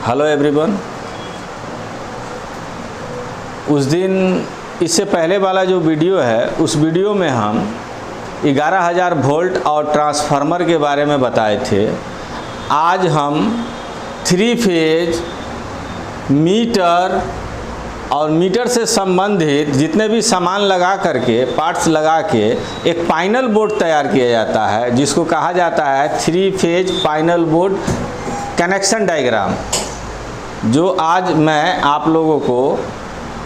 Hello everyone. उस दिन इससे पहले वाला जो वीडियो है उस वीडियो में हम 11,000 वोल्ट और ट्रांसफार्मर के बारे में बताए थे। आज हम 3 फेज मीटर और मीटर से संबंधित जितने भी सामान लगा करके पार्ट्स लगा के एक फाइनल बोर्ड तैयार किया जाता है जिसको कहा जाता है 3 phase final board connection diagram, जो आज मैं आप लोगों को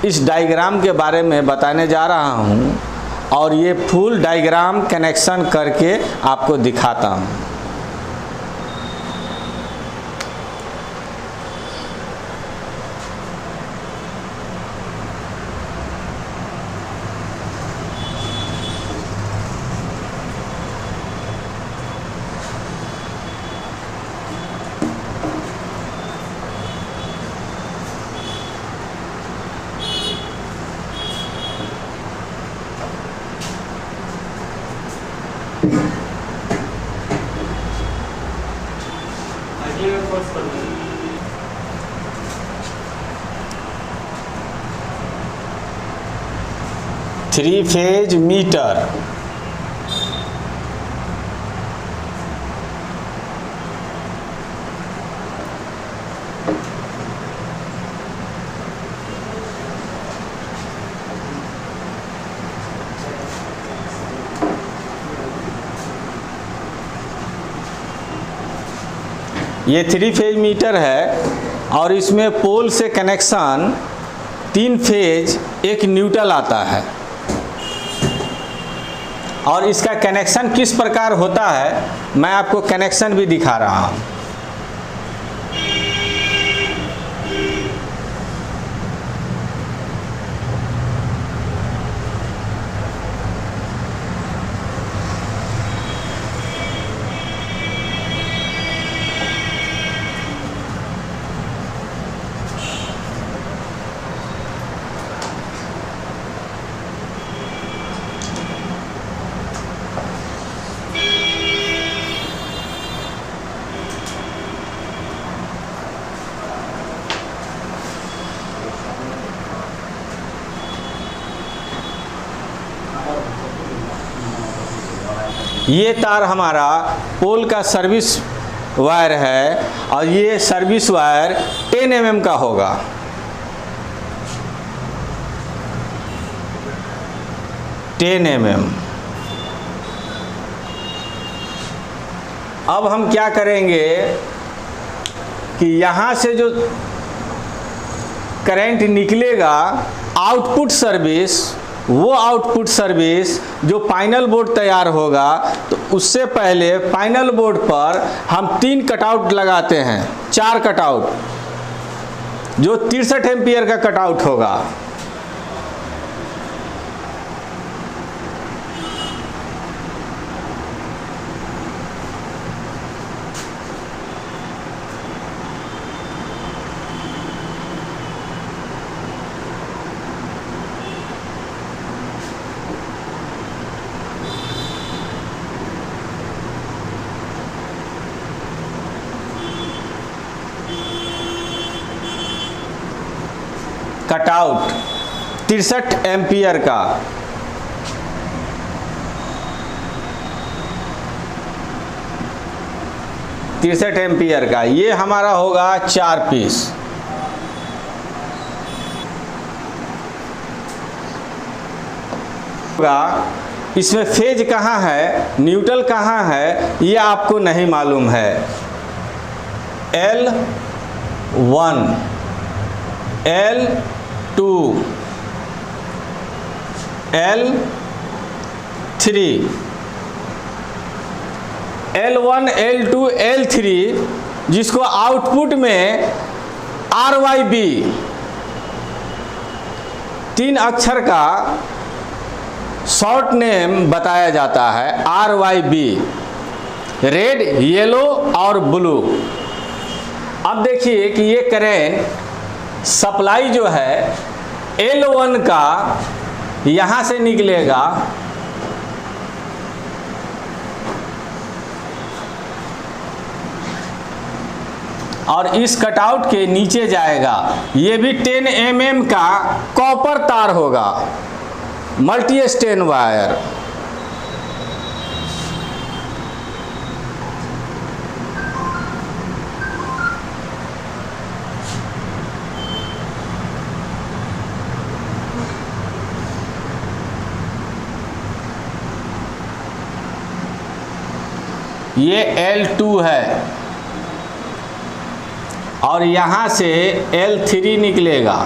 इस डायग्राम के बारे में बताने जा रहा हूं और ये फुल डायग्राम कनेक्शन करके आपको दिखाता हूं। थ्री फेज मीटर ये 3 फेज मीटर है और इसमें पोल से कनेक्शन 3 फेज एक न्यूट्रल आता है और इसका कनेक्शन किस प्रकार होता है मैं आपको कनेक्शन भी दिखा रहा हूँ। ये तार हमारा पोल का सर्विस वायर है और ये सर्विस वायर 10 mm का होगा। अब हम क्या करेंगे कि यहाँ से जो करंट निकलेगा आउटपुट सर्विस, वो आउटपुट सर्विस जो फाइनल बोर्ड तैयार होगा तो उससे पहले फाइनल बोर्ड पर हम 3 कटआउट लगाते हैं, 4 कटआउट जो 63 एम्पियर का कटआउट होगा। कटआउट 63 एम्पियर का, ये हमारा होगा 4 पीस। इसमें फेज कहाँ है, न्यूट्रल कहाँ है, ये आपको नहीं मालूम है। L1 L2 L3 L1 L2 L3 जिसको आउटपुट में RYB 3 अक्षर का शॉर्ट नेम बताया जाता है। RYB रेड, येलो और ब्लू। अब देखिए कि ये करंट सप्लाई जो है L1 का यहाँ से निकलेगा और इस कटआउट के नीचे जाएगा। ये भी 10 mm का कॉपर तार होगा, मल्टी स्टेन वायर। ये L2 है और यहाँ से L3 निकलेगा।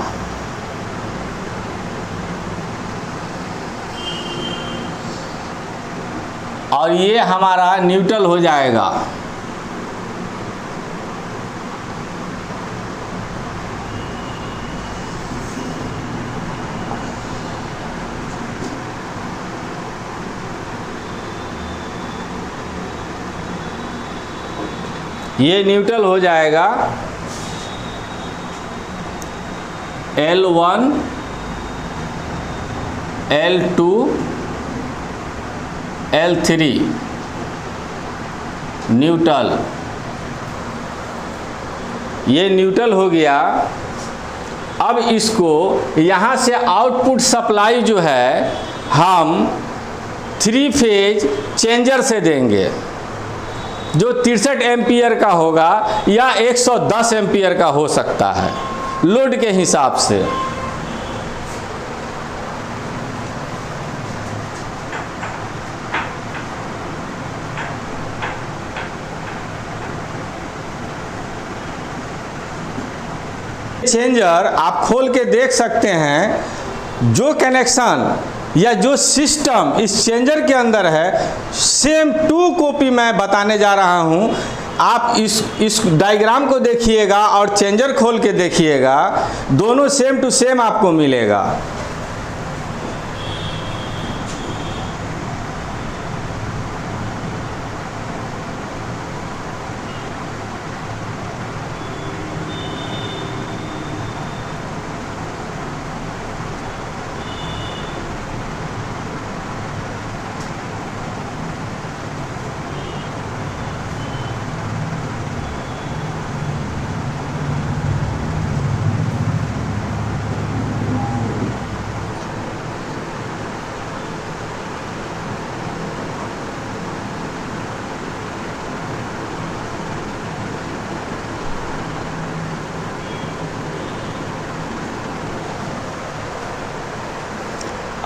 और ये हमारा न्यूट्रल हो जाएगा। ये न्यूट्रल हो जाएगा। L1, L2, L3 neutral. ये न्यूट्रल हो गया। अब इसको यहाँ से आउटपुट सप्लाई जो है हम 3 फेज चेंजर से देंगे, जो 63 एम्पियर का होगा या 110 एम्पियर का हो सकता है लोड के हिसाब से। चेंजर आप खोल के देख सकते हैं। जो कनेक्शन या जो सिस्टम इस चेंजर के अंदर है, सेम टू कॉपी मैं बताने जा रहा हूं। आप इस डायग्राम को देखिएगा और चेंजर खोल के देखिएगा, दोनों सेम टू सेम आपको मिलेगा।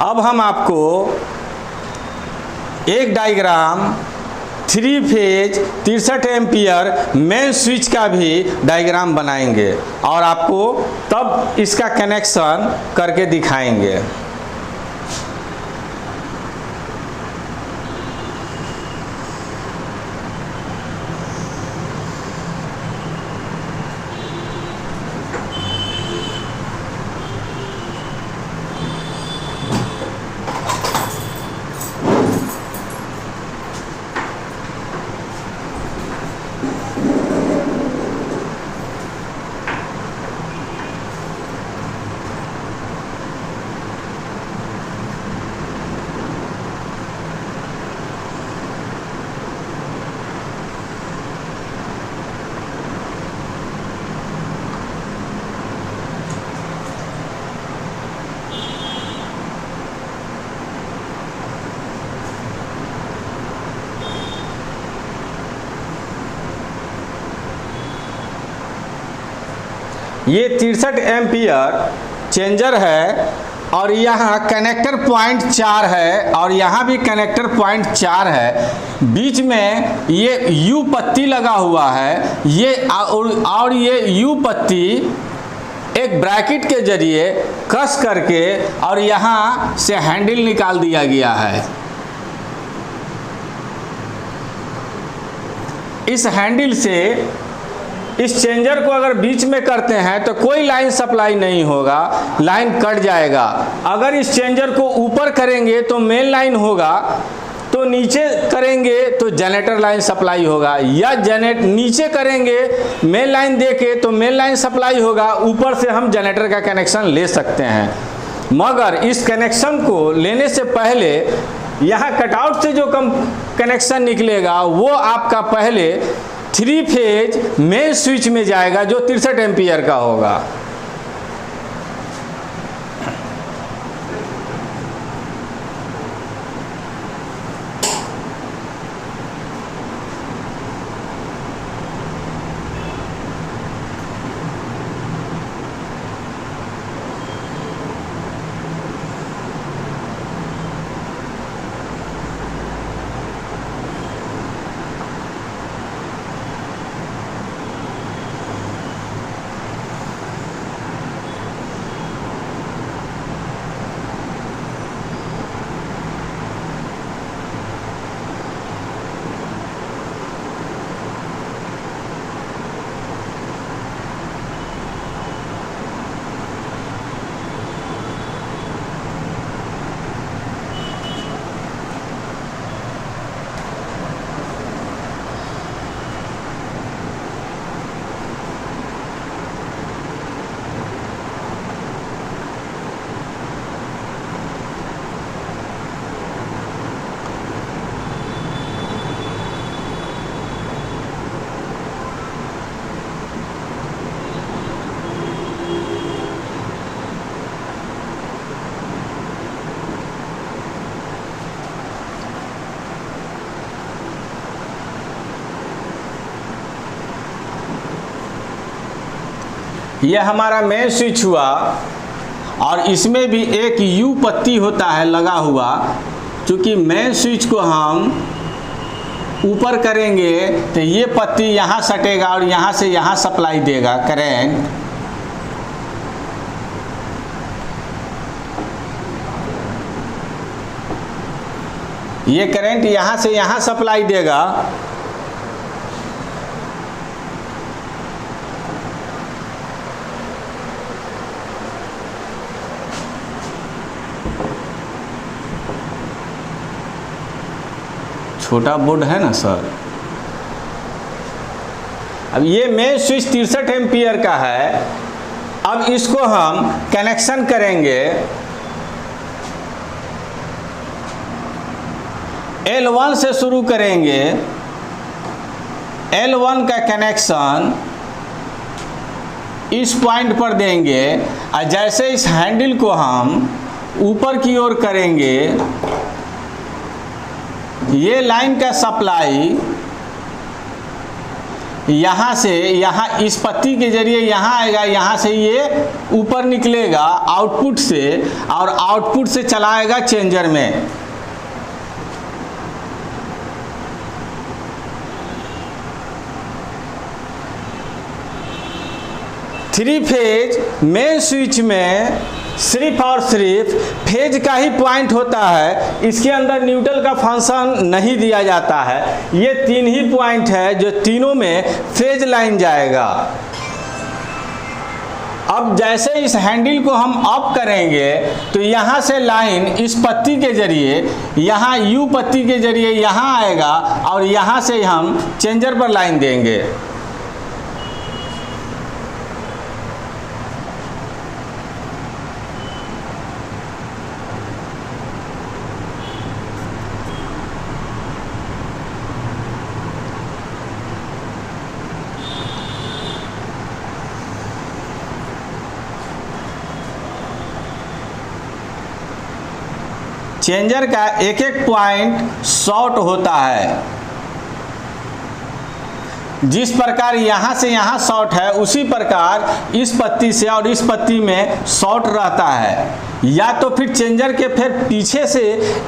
अब हम आपको एक diagram 3 phase 63 ampere main switch का भी डायग्राम बनाएंगे और आपको तब इसका कनेक्शन करके दिखाएंगे। ये 63 एम्पियर चेंजर है और यहाँ कनेक्टर पॉइंट 4 है और यहाँ भी कनेक्टर पॉइंट 4 है। बीच में ये यू पत्ती लगा हुआ है। ये और ये यू पत्ती एक ब्रैकेट के जरिए कस करके और यहाँ से हैंडल निकाल दिया गया है। इस हैंडल से इस चेंजर को अगर बीच में करते हैं तो कोई लाइन सप्लाई नहीं होगा, लाइन कट जाएगा। अगर इस चेंजर को ऊपर करेंगे तो मेन लाइन होगा, तो नीचे करेंगे तो जनरेटर लाइन सप्लाई होगा, या नीचे करेंगे मेन लाइन देके तो मेन लाइन सप्लाई होगा, ऊपर से हम जनरेटर का कनेक्शन ले सकते हैं। मगर इस कनेक्शन को लेने से पहले यहाँ कटआउट से जो कनेक्शन निकलेगा वो आपका पहले 3 फेज मेन स्विच में जाएगा जो 63 एम्पियर का होगा। यह हमारा मेन स्विच हुआ और इसमें भी एक यू पत्ती होता है लगा हुआ। क्योंकि मेन स्विच को हम ऊपर करेंगे तो ये पत्ती यहाँ सटेगा और यहाँ से यहाँ सप्लाई देगा करंट। ये करंट यहाँ से यहाँ सप्लाई देगा। छोटा बोर्ड है ना सर। अब ये मेन स्विच 63 एम्पियर का है। अब इसको हम कनेक्शन करेंगे। L1 से शुरू करेंगे। L1 का कनेक्शन इस पॉइंट पर देंगे और जैसे इस हैंडल को हम ऊपर की ओर करेंगे, ये लाइन का सप्लाई यहाँ से यहाँ इस पत्ती के जरिए यहाँ आएगा, यहाँ से ये ऊपर निकलेगा आउटपुट से और आउटपुट से चलाएगा चेंजर में। थ्री फेज मेन स्विच में सिर्फ और सिर्फ फेज का ही पॉइंट होता है। इसके अंदर न्यूट्रल का फंक्शन नहीं दिया जाता है। ये 3 ही पॉइंट है जो तीनों में फेज लाइन जाएगा। अब जैसे इस हैंडल को हम अप करेंगे तो यहाँ से लाइन इस पत्ती के जरिए यहाँ यू पत्ती के जरिए यहाँ आएगा और यहाँ से हम चेंजर पर लाइन देंगे। चेंजर का एक एक पॉइंट शॉर्ट होता है। जिस प्रकार यहाँ से यहाँ शॉर्ट है उसी प्रकार इस पत्ती से और इस पत्ती में शॉर्ट रहता है। या तो फिर चेंजर के फिर पीछे से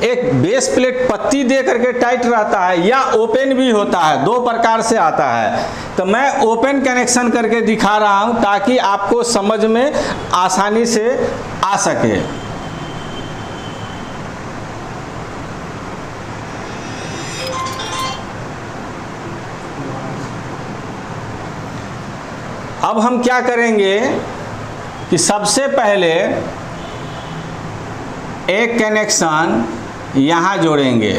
एक बेस प्लेट पत्ती दे करके टाइट रहता है या ओपन भी होता है। 2 प्रकार से आता है। तो मैं ओपन कनेक्शन करके दिखा रहा हूँ ताकि आपको समझ में आसानी से आ सके। अब हम क्या करेंगे कि सबसे पहले एक कनेक्शन यहाँ जोड़ेंगे,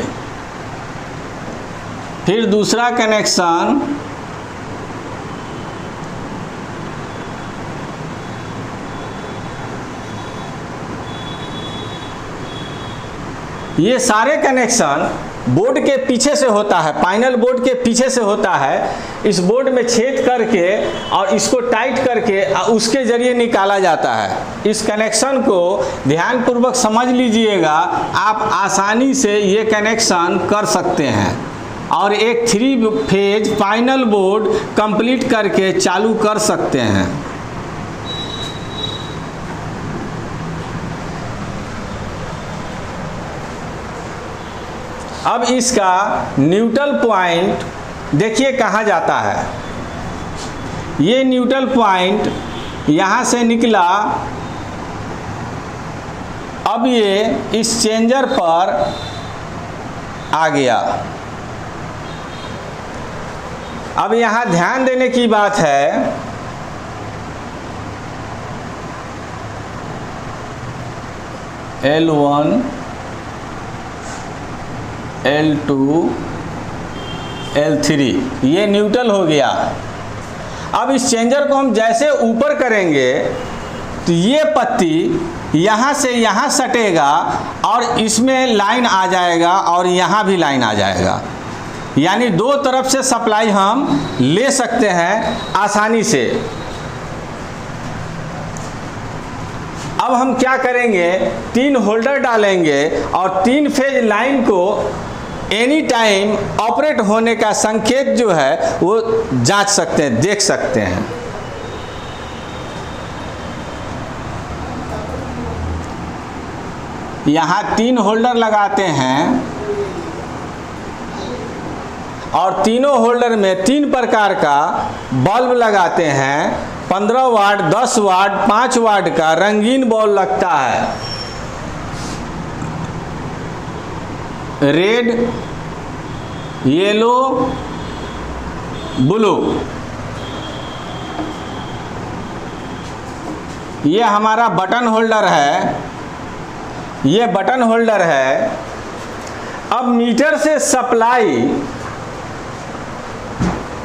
फिर दूसरा कनेक्शन ये सारे कनेक्शन बोर्ड के पीछे से होता है, पैनल बोर्ड के पीछे से होता है। इस बोर्ड में छेद करके और इसको टाइट करके उसके जरिए निकाला जाता है। इस कनेक्शन को ध्यानपूर्वक समझ लीजिएगा, आप आसानी से ये कनेक्शन कर सकते हैं और एक 3 फेज पैनल बोर्ड कंप्लीट करके चालू कर सकते हैं। अब इसका न्यूट्रल पॉइंट देखिए कहाँ जाता है। ये न्यूट्रल पॉइंट यहाँ से निकला, अब ये इस चेंजर पर आ गया। अब यहाँ ध्यान देने की बात है, L1 L2 L3 ये न्यूट्रल हो गया। अब इस चेंजर को हम जैसे ऊपर करेंगे तो ये पत्ती यहाँ से यहाँ सटेगा और इसमें लाइन आ जाएगा और यहाँ भी लाइन आ जाएगा, यानी दो तरफ से सप्लाई हम ले सकते हैं आसानी से। अब हम क्या करेंगे, 3 होल्डर डालेंगे और 3 फेज लाइन को एनी टाइम ऑपरेट होने का संकेत जो है वो जांच सकते हैं, देख सकते हैं। यहाँ 3 होल्डर लगाते हैं और तीनों होल्डर में 3 प्रकार का बल्ब लगाते हैं। 15 वाट, 10 वाट, 5 वाट का रंगीन बल्ब लगता है। रेड, येलो, ब्लू, ये हमारा बटन होल्डर है। ये बटन होल्डर है। अब मीटर से सप्लाई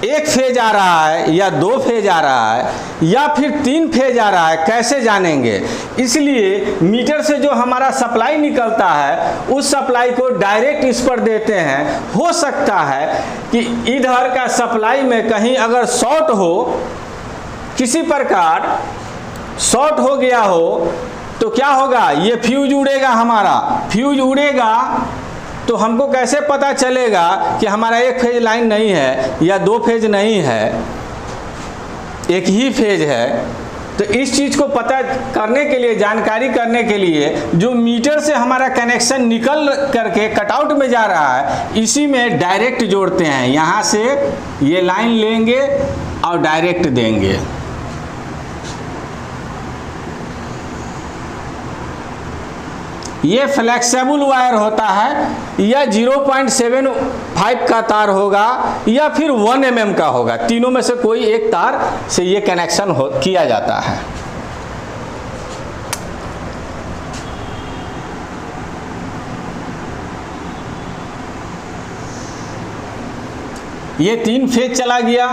1 फेज आ रहा है या 2 फेज आ रहा है या फिर 3 फेज आ रहा है, कैसे जानेंगे? इसलिए मीटर से जो हमारा सप्लाई निकलता है उस सप्लाई को डायरेक्ट इस पर देते हैं। हो सकता है कि इधर का सप्लाई में कहीं अगर शॉर्ट हो, किसी प्रकार शॉर्ट हो गया हो तो क्या होगा, ये फ्यूज उड़ेगा। हमारा फ्यूज उड़ेगा तो हमको कैसे पता चलेगा कि हमारा 1 फेज लाइन नहीं है या 2 फेज नहीं है, 1 ही फेज है। तो इस चीज़ को पता करने के लिए, जानकारी करने के लिए, जो मीटर से हमारा कनेक्शन निकल करके कटआउट में जा रहा है, इसी में डायरेक्ट जोड़ते हैं। यहाँ से ये लाइन लेंगे और डायरेक्ट देंगे। ये फ्लेक्सिबल वायर होता है, या 0.75 का तार होगा या फिर 1 mm का होगा। तीनों में से कोई एक तार से ये कनेक्शन किया जाता है। ये 3 फेज चला गया।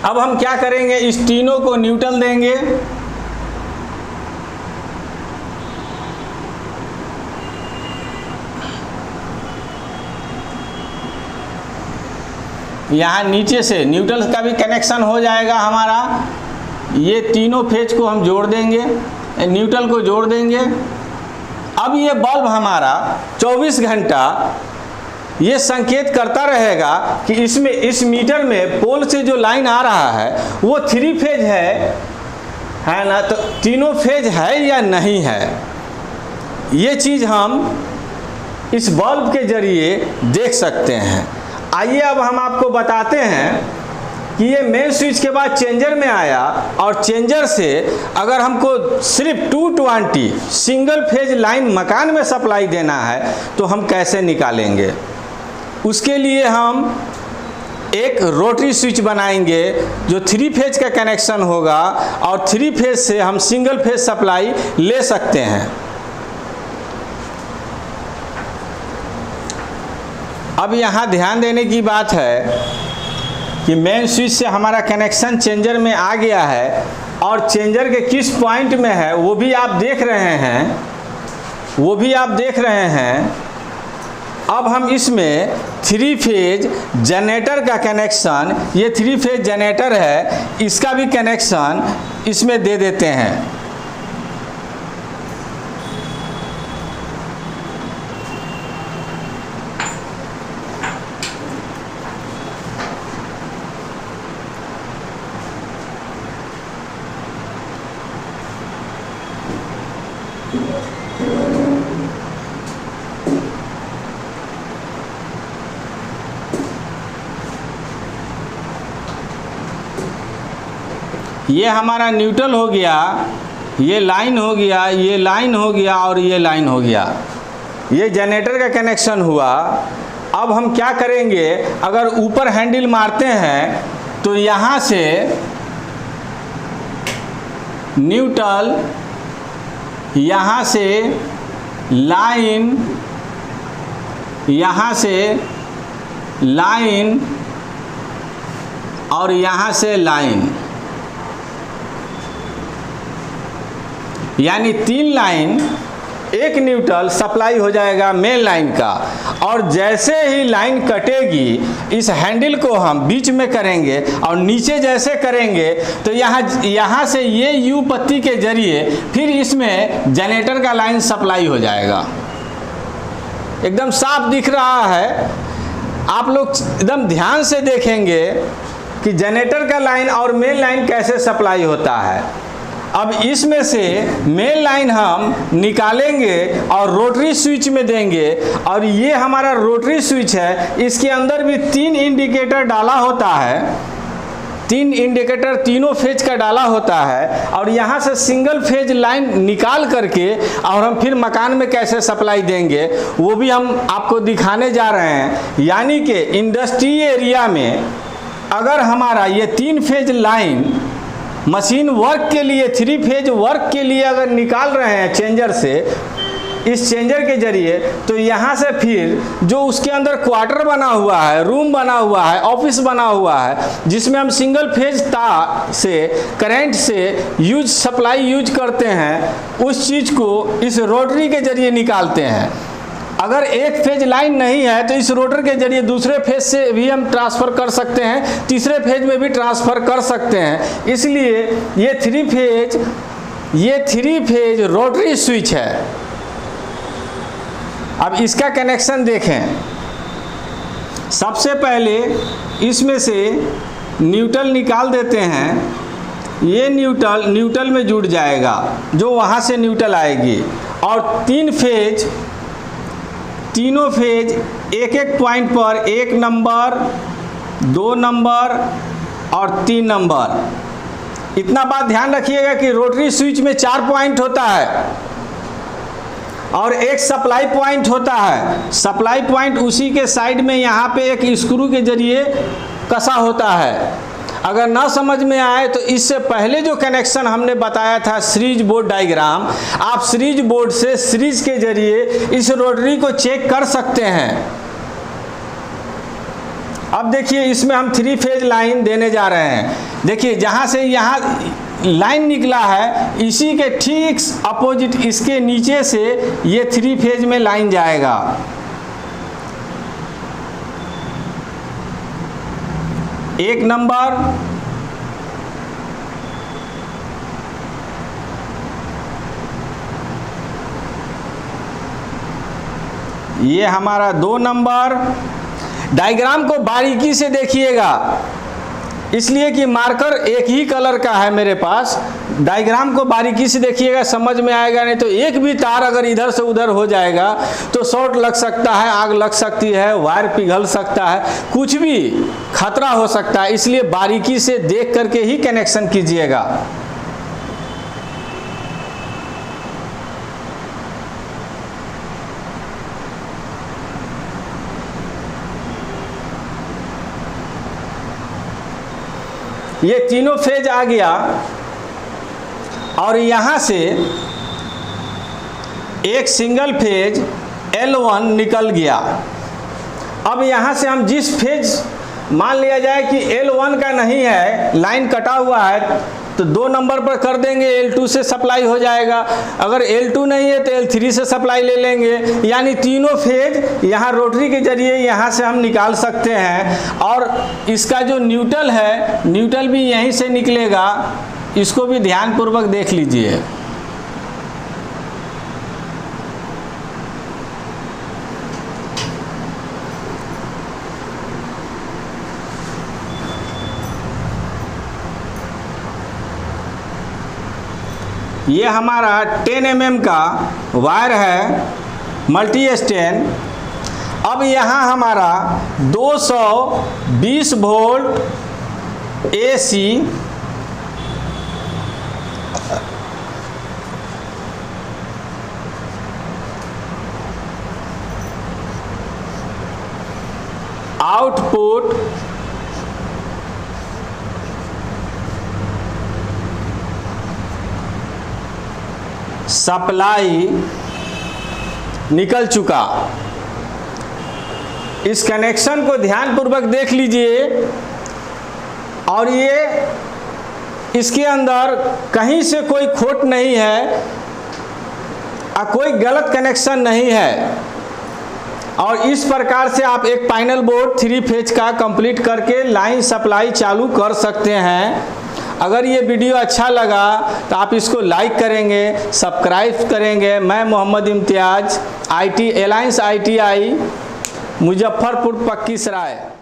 अब हम क्या करेंगे, इस तीनों को न्यूट्रल देंगे। यहाँ नीचे से न्यूट्रल का भी कनेक्शन हो जाएगा हमारा। ये तीनों फेज को हम जोड़ देंगे, न्यूट्रल को जोड़ देंगे। अब ये बल्ब हमारा 24 घंटा ये संकेत करता रहेगा कि इसमें, इस मीटर में पोल से जो लाइन आ रहा है वो 3 फेज है ना, तो तीनों फेज है या नहीं है। ये चीज़ हम इस बल्ब के जरिए देख सकते हैं। आइए अब हम आपको बताते हैं कि ये मेन स्विच के बाद चेंजर में आया और चेंजर से अगर हमको सिर्फ 220 सिंगल फेज लाइन मकान में सप्लाई देना है तो हम कैसे निकालेंगे। उसके लिए हम एक रोटरी स्विच बनाएंगे जो 3 फेज का कनेक्शन होगा और 3 फेज से हम सिंगल फेज सप्लाई ले सकते हैं। अब यहाँ ध्यान देने की बात है कि मेन स्विच से हमारा कनेक्शन चेंजर में आ गया है और चेंजर के किस पॉइंट में है वो भी आप देख रहे हैं, अब हम इसमें 3 फेज जनरेटर का कनेक्शन, ये 3 फेज जनरेटर है, इसका भी कनेक्शन इसमें दे देते हैं। ये हमारा न्यूट्रल हो गया, ये लाइन हो गया, ये लाइन हो गया और ये लाइन हो गया। ये जनरेटर का कनेक्शन हुआ। अब हम क्या करेंगे, अगर ऊपर हैंडल मारते हैं तो यहाँ से न्यूट्रल, यहाँ से लाइन, यहाँ से लाइन और यहाँ से लाइन, यानी 3 लाइन, एक न्यूट्रल सप्लाई हो जाएगा मेन लाइन का। और जैसे ही लाइन कटेगी, इस हैंडल को हम बीच में करेंगे और नीचे जैसे करेंगे तो यहाँ से ये यू पत्ती के जरिए फिर इसमें जनरेटर का लाइन सप्लाई हो जाएगा। एकदम साफ दिख रहा है। आप लोग एकदम ध्यान से देखेंगे कि जनरेटर का लाइन और मेन लाइन कैसे सप्लाई होता है। अब इसमें से मेन लाइन हम निकालेंगे और रोटरी स्विच में देंगे, और ये हमारा रोटरी स्विच है। इसके अंदर भी 3 इंडिकेटर डाला होता है, 3 इंडिकेटर तीनों फेज का डाला होता है। और यहाँ से सिंगल फेज लाइन निकाल करके और हम फिर मकान में कैसे सप्लाई देंगे वो भी हम आपको दिखाने जा रहे हैं। यानी कि इंडस्ट्री एरिया में अगर हमारा ये 3 फेज लाइन मशीन वर्क के लिए, 3 फेज वर्क के लिए अगर निकाल रहे हैं चेंजर से, इस चेंजर के जरिए, तो यहाँ से फिर जो उसके अंदर क्वार्टर बना हुआ है, रूम बना हुआ है, ऑफिस बना हुआ है, जिसमें हम सिंगल फेज तार से, करंट से सप्लाई यूज करते हैं, उस चीज़ को इस रोटरी के जरिए निकालते हैं। अगर एक फेज लाइन नहीं है तो इस रोटर के जरिए दूसरे फेज से भी हम ट्रांसफ़र कर सकते हैं, तीसरे फेज में भी ट्रांसफ़र कर सकते हैं। इसलिए ये 3 फेज रोटरी स्विच है। अब इसका कनेक्शन देखें। सबसे पहले इसमें से न्यूट्रल निकाल देते हैं। ये न्यूट्रल में जुड़ जाएगा, जो वहाँ से न्यूट्रल आएगी। और 3 फेज, तीनों फेज एक एक पॉइंट पर 1 नंबर, 2 नंबर और 3 नंबर। इतना बात ध्यान रखिएगा कि रोटरी स्विच में 4 पॉइंट होता है और एक सप्लाई पॉइंट होता है। सप्लाई पॉइंट उसी के साइड में यहाँ पे एक स्क्रू के जरिए कसा होता है। अगर ना समझ में आए तो इससे पहले जो कनेक्शन हमने बताया था सीरीज बोर्ड डायग्राम, आप सीरीज बोर्ड से सीरीज के जरिए इस रोटरी को चेक कर सकते हैं। अब देखिए इसमें हम 3 फेज लाइन देने जा रहे हैं। देखिए जहाँ से यहाँ लाइन निकला है, इसी के ठीक अपोजिट इसके नीचे से ये 3 फेज में लाइन जाएगा। एक नंबर, ये हमारा 2 नंबर। डायग्राम को बारीकी से देखिएगा, इसलिए कि मार्कर एक ही कलर का है मेरे पास। डायग्राम को बारीकी से देखिएगा, समझ में आएगा। नहीं तो एक भी तार अगर इधर से उधर हो जाएगा तो शॉर्ट लग सकता है, आग लग सकती है, वायर पिघल सकता है, कुछ भी खतरा हो सकता है। इसलिए बारीकी से देख करके ही कनेक्शन कीजिएगा। ये तीनों फेज आ गया और यहाँ से एक सिंगल फेज L1 निकल गया। अब यहाँ से हम जिस फेज, मान लिया जाए कि L1 का नहीं है, लाइन कटा हुआ है, तो 2 नंबर पर कर देंगे, L2 से सप्लाई हो जाएगा। अगर L2 नहीं है तो L3 से सप्लाई ले लेंगे, यानी तीनों फेज यहाँ रोटरी के जरिए यहाँ से हम निकाल सकते हैं। और इसका जो न्यूट्रल है, न्यूट्रल भी यहीं से निकलेगा, इसको भी ध्यानपूर्वक देख लीजिए। ये हमारा 10 mm का वायर है मल्टी स्टैंड। अब यहाँ हमारा 220 वोल्ट AC आउटपुट सप्लाई निकल चुका। इस कनेक्शन को ध्यानपूर्वक देख लीजिए। और ये इसके अंदर कहीं से कोई खोट नहीं है और कोई गलत कनेक्शन नहीं है। और इस प्रकार से आप एक पैनल बोर्ड 3 फेज का कंप्लीट करके लाइन सप्लाई चालू कर सकते हैं। अगर ये वीडियो अच्छा लगा तो आप इसको लाइक करेंगे, सब्सक्राइब करेंगे। मैं मोहम्मद इम्तियाज़, IT एलायंस ITI मुजफ्फरपुर पक्की सराय।